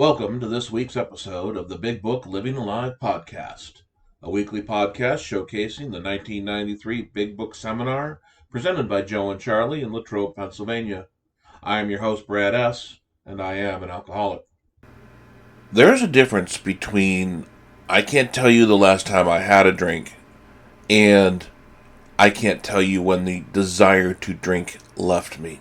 Welcome to this week's episode of the Big Book Living Alive podcast, a weekly podcast showcasing the 1993 Big Book Seminar presented by Joe&Charlie in Latrobe, Pennsylvania. I am your host, Brad S., and I am an alcoholic. There's a difference between I can't tell you the last time I had a drink and I can't tell you when the desire to drink left me.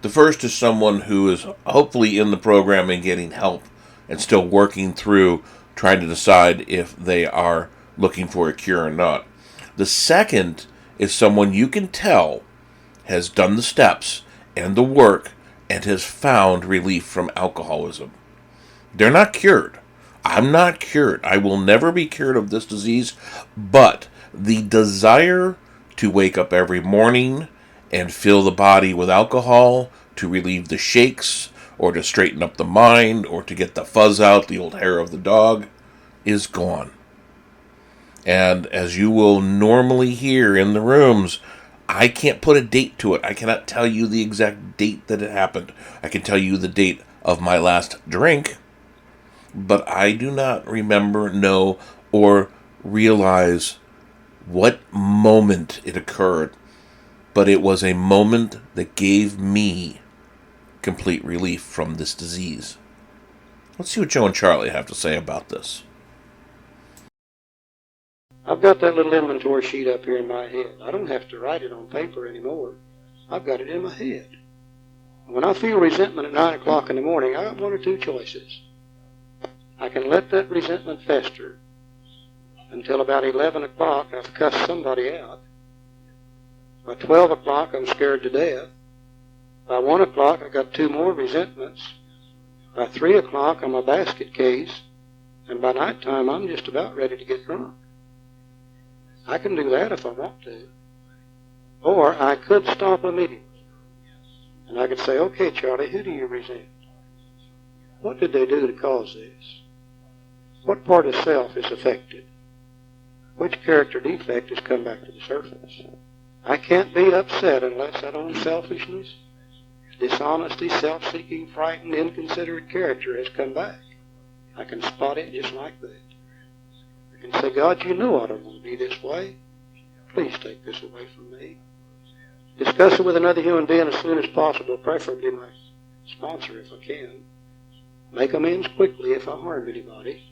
The first is someone who is hopefully in the program and getting help and still working through trying to decide if they are looking for a cure or not. The second is someone you can tell has done the steps and the work and has found relief from alcoholism. They're not cured. I'm not cured. I will never be cured of this disease, but the desire to wake up every morning and fill the body with alcohol to relieve the shakes or to straighten up the mind or to get the fuzz out, the old hair of the dog, is gone. And as you will normally hear in the rooms, I can't put a date to it. I cannot tell you the exact date that it happened. I can tell you the date of my last drink, but I do not remember, know, or realize what moment it occurred. But it was a moment that gave me complete relief from this disease. Let's see what Joe and Charlie have to say about this. I've got that little inventory sheet up here in my head. I don't have to write it on paper anymore. I've got it in my head. When I feel resentment at 9 o'clock in the morning, I have one or two choices. I can let that resentment fester until about 11 o'clock I've cussed somebody out. By 12 o'clock, I'm scared to death. By 1 o'clock, I got two more resentments. By 3 o'clock, I'm a basket case. And by nighttime, I'm just about ready to get drunk. I can do that if I want to. Or I could stop immediately. And I could say, okay, Charlie, who do you resent? What did they do to cause this? What part of self is affected? Which character defect has come back to the surface? I can't be upset unless that own selfishness, dishonesty, self-seeking, frightened, inconsiderate character has come back. I can spot it just like that. I can say, God, you know I don't want to be this way. Please take this away from me. Discuss it with another human being as soon as possible, preferably my sponsor if I can. Make amends quickly if I harm anybody.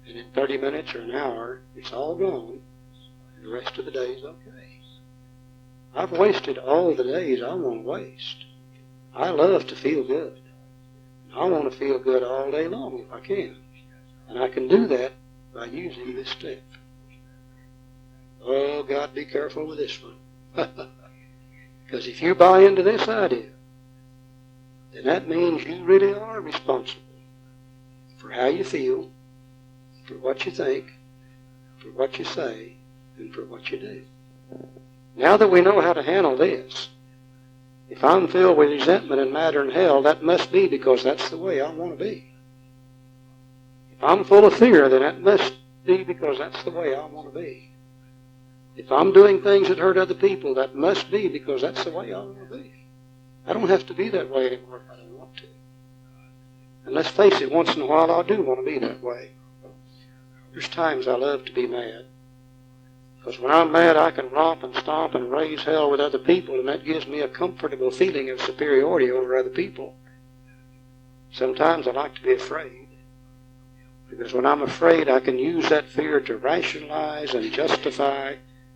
And in 30 minutes or an hour, it's all gone. And the rest of the day is okay. I've wasted all the days I want to waste. I love to feel good. I want to feel good all day long if I can. And I can do that by using this step. Oh, God, be careful with this one. Because if you buy into this idea, then that means you really are responsible for how you feel, for what you think, for what you say, and for what you do. Now that we know how to handle this, if I'm filled with resentment and matter and hell, that must be because that's the way I want to be. If I'm full of fear, then that must be because that's the way I want to be. If I'm doing things that hurt other people, that must be because that's the way I want to be. I don't have to be that way anymore if I don't want to. And let's face it, once in a while I do want to be that way. There's times I love to be mad. Because when I'm mad, I can romp and stomp and raise hell with other people, and that gives me a comfortable feeling of superiority over other people. Sometimes I like to be afraid. Because when I'm afraid, I can use that fear to rationalize and justify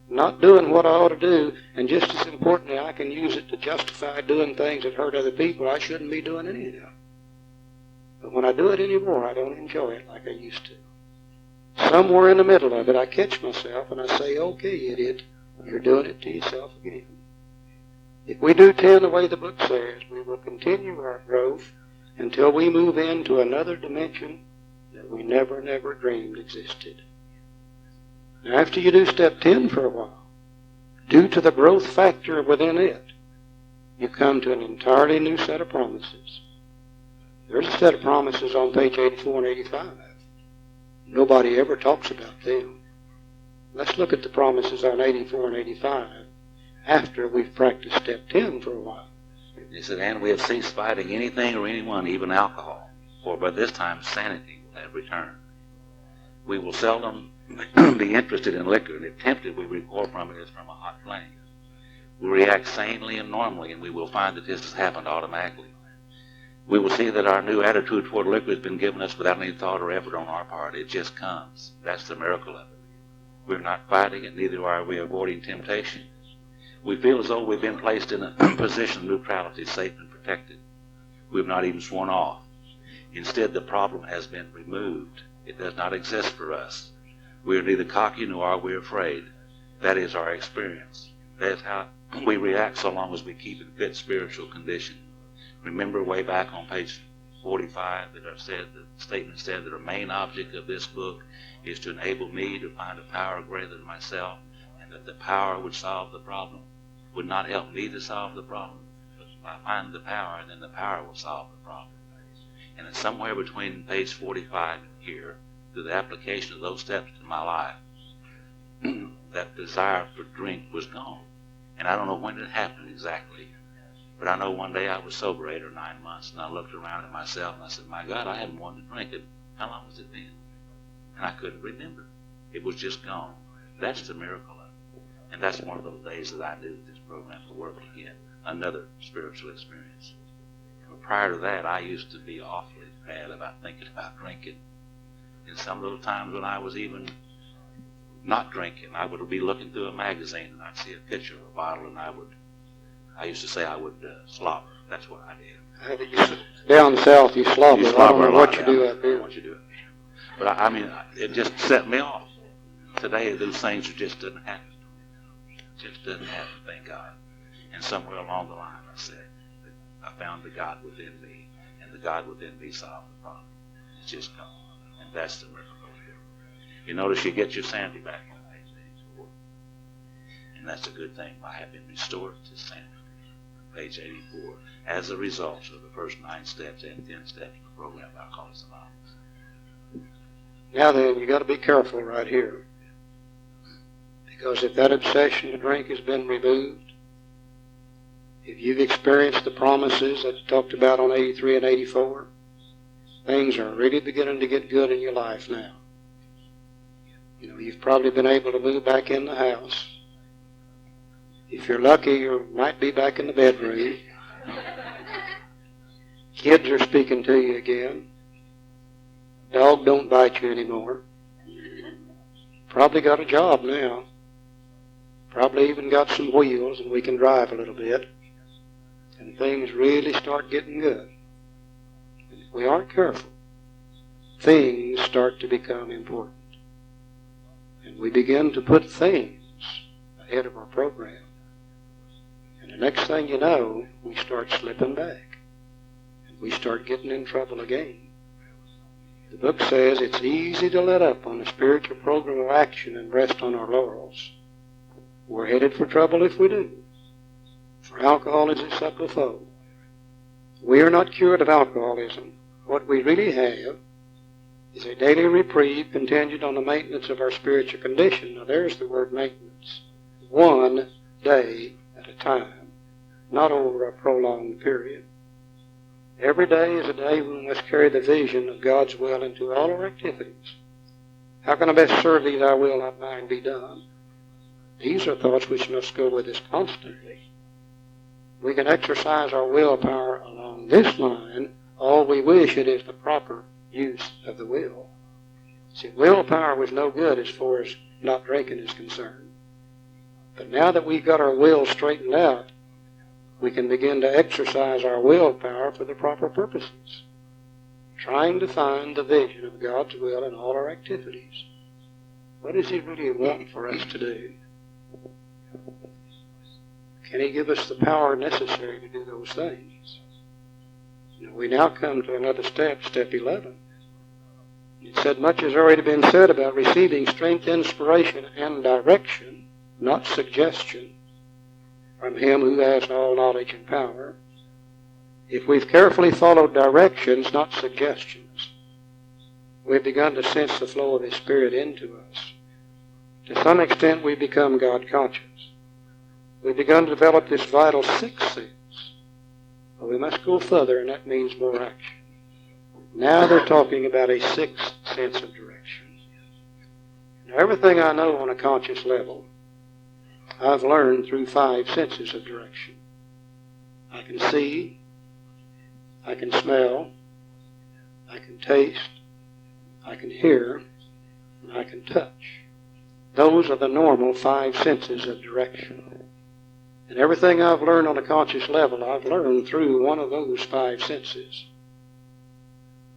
not doing what I ought to do, and just as importantly, I can use it to justify doing things that hurt other people I shouldn't be doing anyhow. But when I do it anymore, I don't enjoy it like I used to. Somewhere in the middle of it, I catch myself and I say, okay, idiot, you're doing it to yourself again. If we do 10 the way the book says, we will continue our growth until we move into another dimension that we never dreamed existed. Now, after you do step 10 for a while, due to the growth factor within it, you come to an entirely new set of promises. There's a set of promises on page 84 and 85. Nobody ever talks about them. Let's look at the promises on 84 and 85 after we've practiced step 10 for a while. He said, and we have ceased fighting anything or anyone, even alcohol. for by this time sanity will have returned. We will seldom be interested in liquor, and if tempted, we recoil from it as from a hot flame. We react sanely and normally, and we will find that this has happened automatically. We will see that our new attitude toward liquor has been given us without any thought or effort on our part. It just comes. That's the miracle of it. We're not fighting it, neither are we avoiding temptation. We feel as though we've been placed in a position of neutrality, safe and protected. We've not even sworn off. Instead, the problem has been removed. It does not exist for us. We are neither cocky nor are we afraid. That is our experience. That is how we react so long as we keep in fit spiritual condition. Remember way back on page 45 that the statement said that the main object of this book is to enable me to find a power greater than myself, and that the power would solve the problem. Would not help me to solve the problem, but if I find the power, then the power will solve the problem. And it's somewhere between page 45 and here, through the application of those steps to my life, that desire for drink was gone. And I don't know when it happened exactly, but I know one day I was sober 8 or 9 months, and I looked around at myself and I said, my God, I haven't wanted to drink it. How long has it been? And I couldn't remember. It was just gone. That's the miracle of it. And that's one of those days that I knew this program would work again. Another spiritual experience. But prior to that, I used to be awfully bad about thinking about drinking. And some of those times when I was even not drinking, I would be looking through a magazine and I'd see a picture of a bottle, and I used to say I would slobber. That's what I did. Down south, you slobber. You slobber I don't know what you do up here. What you do. But I mean, it just set me off. Today, those things just didn't happen. Just doesn't happen, thank God. And somewhere along the line, I said, I found the God within me, and the God within me solved the problem. It's just gone. And that's the miracle. You notice you get your sanity back on page 84. And that's a good thing. I have been restored to sanity. Page 84. As a result of the first 9 steps and 10 steps of the program of Alcoholics Anonymous. Now then, you got to be careful right here. Because if that obsession to drink has been removed, if you've experienced the promises that you talked about on 83 and 84, things are really beginning to get good in your life now. You know, you've probably been able to move back in the house. If you're lucky, you might be back in the bedroom. Kids are speaking to you again. Dog don't bite you anymore. Probably got a job now. Probably even got some wheels and we can drive a little bit. And things really start getting good. And if we aren't careful, things start to become important. And we begin to put things ahead of our program. And the next thing you know, we start slipping back. And we start getting in trouble again. The book says it's easy to let up on the spiritual program of action and rest on our laurels. We're headed for trouble if we do. For alcohol is a subtle foe. We are not cured of alcoholism. What we really have is a daily reprieve contingent on the maintenance of our spiritual condition. Now there's the word maintenance. One day at a time, not over a prolonged period. Every day is a day when we must carry the vision of God's will into all our activities. How can I best serve thee, thy will, not mine, be done? These are thoughts which must go with us constantly. We can exercise our willpower along this line. All we wish it is the proper use of the will. See, willpower was no good as far as not drinking is concerned. But now that we've got our will straightened out, we can begin to exercise our willpower for the proper purposes, trying to find the vision of God's will in all our activities. What does He really want for us to do? Can He give us the power necessary to do those things? You know, we now come to another step, step 11. It said, much has already been said about receiving strength, inspiration, and direction, not suggestion, from Him who has all knowledge and power. If we've carefully followed directions, not suggestions, we've begun to sense the flow of His Spirit into us. To some extent, we've become God-conscious. We've begun to develop this vital sixth sense. But we must go further, and that means more action. Now they're talking about a sixth sense of direction. Now, everything I know on a conscious level, I've learned through 5 senses of direction. I can see, I can smell, I can taste, I can hear, and I can touch. Those are the normal 5 senses of direction. And everything I've learned on a conscious level, I've learned through one of those 5 senses.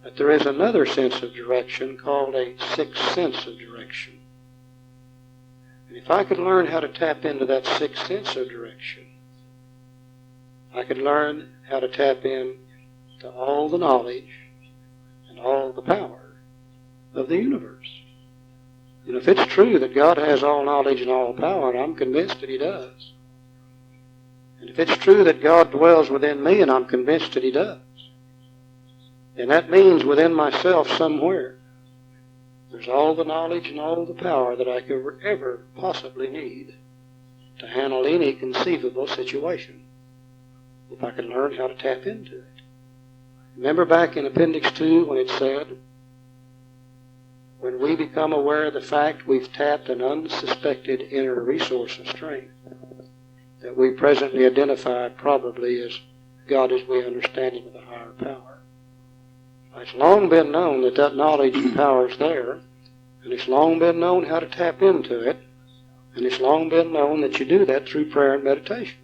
But there is another sense of direction called a sixth sense of direction. And if I could learn how to tap into that sixth sense of direction, I could learn how to tap into all the knowledge and all the power of the universe. And if it's true that God has all knowledge and all power, and I'm convinced that He does, and if it's true that God dwells within me, and I'm convinced that He does, then that means within myself somewhere there's all the knowledge and all the power that I could ever possibly need to handle any conceivable situation, if I could learn how to tap into it. Remember back in Appendix 2 when it said, when we become aware of the fact we've tapped an unsuspected inner resource of strength that we presently identify probably as God as we understand Him with a higher power. It's long been known that that knowledge and power is there, and it's long been known how to tap into it, and it's long been known that you do that through prayer and meditation.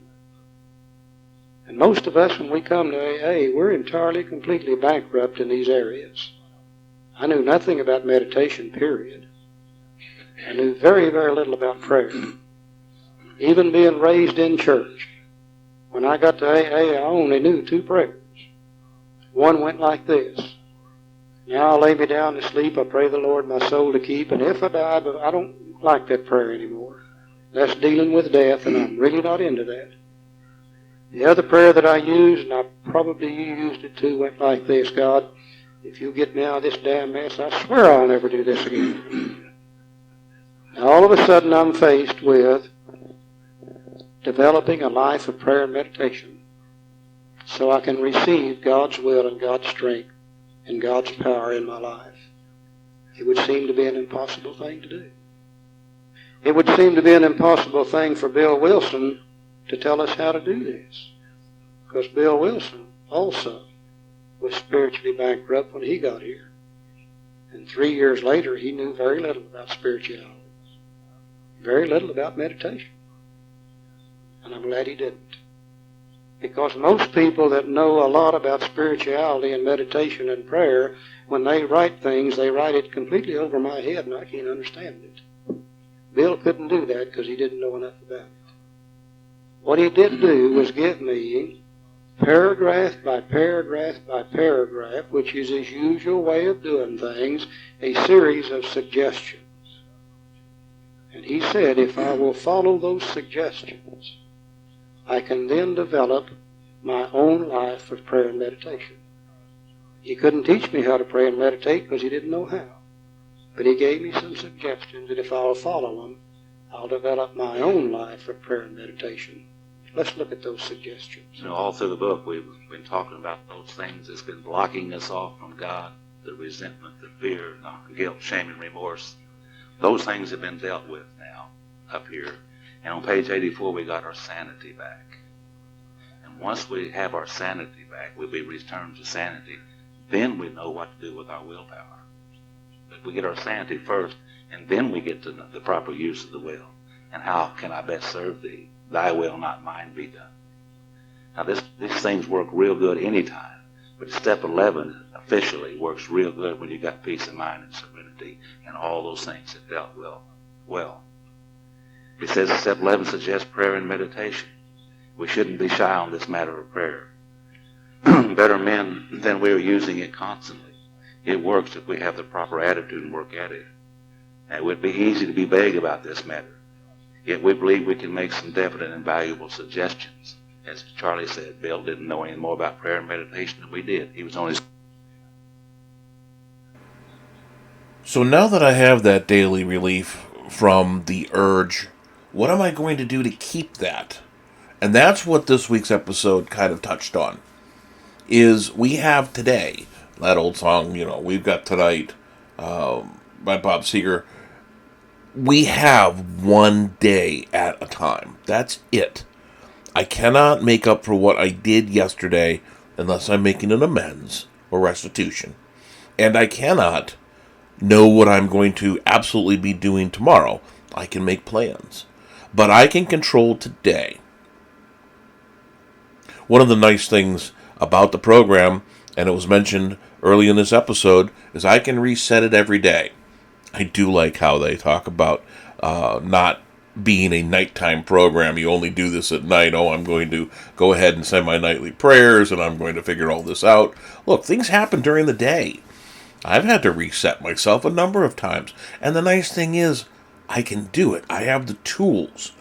And most of us, when we come to AA, we're entirely, completely bankrupt in these areas. I knew nothing about meditation, period. I knew very, very little about prayer. Even being raised in church, when I got to AA, I only knew 2 prayers. One went like this: now I lay me down to sleep, I pray the Lord my soul to keep, and if I die, but I don't like that prayer anymore. That's dealing with death, and I'm really not into that. The other prayer that I used, and I probably you used it too, went like this: God, if you get me out of this damn mess, I swear I'll never do this again. Now all of a sudden I'm faced with developing a life of prayer and meditation so I can receive God's will and God's strength and God's power in my life. It would seem to be an impossible thing to do. It would seem to be an impossible thing for Bill Wilson to tell us how to do this, because Bill Wilson also was spiritually bankrupt when he got here. And 3 years later, he knew very little about spirituality, very little about meditation. And I'm glad he didn't. Because most people that know a lot about spirituality and meditation and prayer, when they write things, they write it completely over my head and I can't understand it. Bill couldn't do that because he didn't know enough about it. What he did do was give me paragraph by paragraph by paragraph, which is his usual way of doing things, a series of suggestions. And he said, if I will follow those suggestions, I can then develop my own life of prayer and meditation. He couldn't teach me how to pray and meditate because he didn't know how. But he gave me some suggestions that if I'll follow them, I'll develop my own life of prayer and meditation. Let's look at those suggestions. All through the book, we've been talking about those things that's been blocking us off from God: the resentment, the fear, the guilt, shame, and remorse. Those things have been dealt with now up here. And on page 84, we got our sanity back. And once we have our sanity back, we'll be returned to sanity. Then we know what to do with our willpower. But we get our sanity first, and then we get to the proper use of the will. And how can I best serve thee? Thy will, not mine, be done. Now, these things work real good anytime. But step 11 officially works real good when you got peace of mind and serenity and all those things that dealt well. It says step 11 suggests prayer and meditation. We shouldn't be shy on this matter of prayer. Better men than we are using it constantly. It works if we have the proper attitude and work at it. And it would be easy to be vague about this matter. Yet we believe we can make some definite and valuable suggestions. As Charlie said, Bill didn't know any more about prayer and meditation than we did. He was on his... So now that I have that daily relief from the urge, what am I going to do to keep that? And that's what this week's episode kind of touched on. Is we have today That old song, We've Got Tonight, by Bob Seger. We have one day at a time. That's it. I cannot make up for what I did yesterday unless I'm making an amends or restitution. And I cannot know what I'm going to absolutely be doing tomorrow. I can make plans. But I can control today. One of the nice things about the program, and it was mentioned early in this episode, is I can reset it every day. I do like how they talk about not being a nighttime program. You only do this at night. Oh, I'm going to go ahead and say my nightly prayers, and I'm going to figure all this out. Look, things happen during the day. I've had to reset myself a number of times. And the nice thing is, I can do it. I have the tools.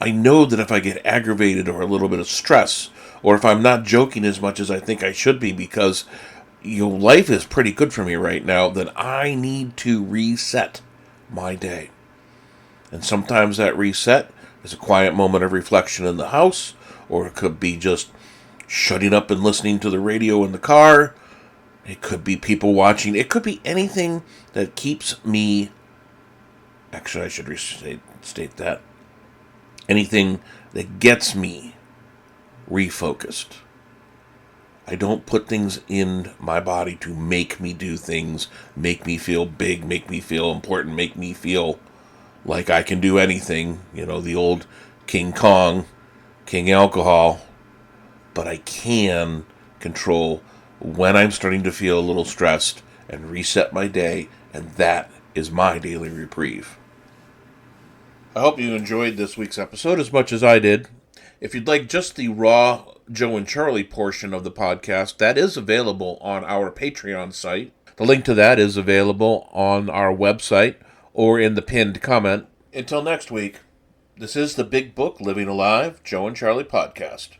I know that if I get aggravated or a little bit of stress, or if I'm not joking as much as I think I should be because life is pretty good for me right now, then I need to reset my day. And sometimes that reset is a quiet moment of reflection in the house, or it could be just shutting up and listening to the radio in the car. It could be people watching. It could be anything that keeps me... Actually, I should state that. Anything that gets me refocused. I don't put things in my body to make me do things, make me feel big, make me feel important, make me feel like I can do anything. The old King Kong, King Alcohol. But I can control when I'm starting to feel a little stressed and reset my day, and that is my daily reprieve. I hope you enjoyed this week's episode as much as I did. If you'd like just the raw Joe and Charlie portion of the podcast, that is available on our Patreon site. The link to that is available on our website or in the pinned comment. Until next week, this is the Big Book Living Alive Joe and Charlie podcast.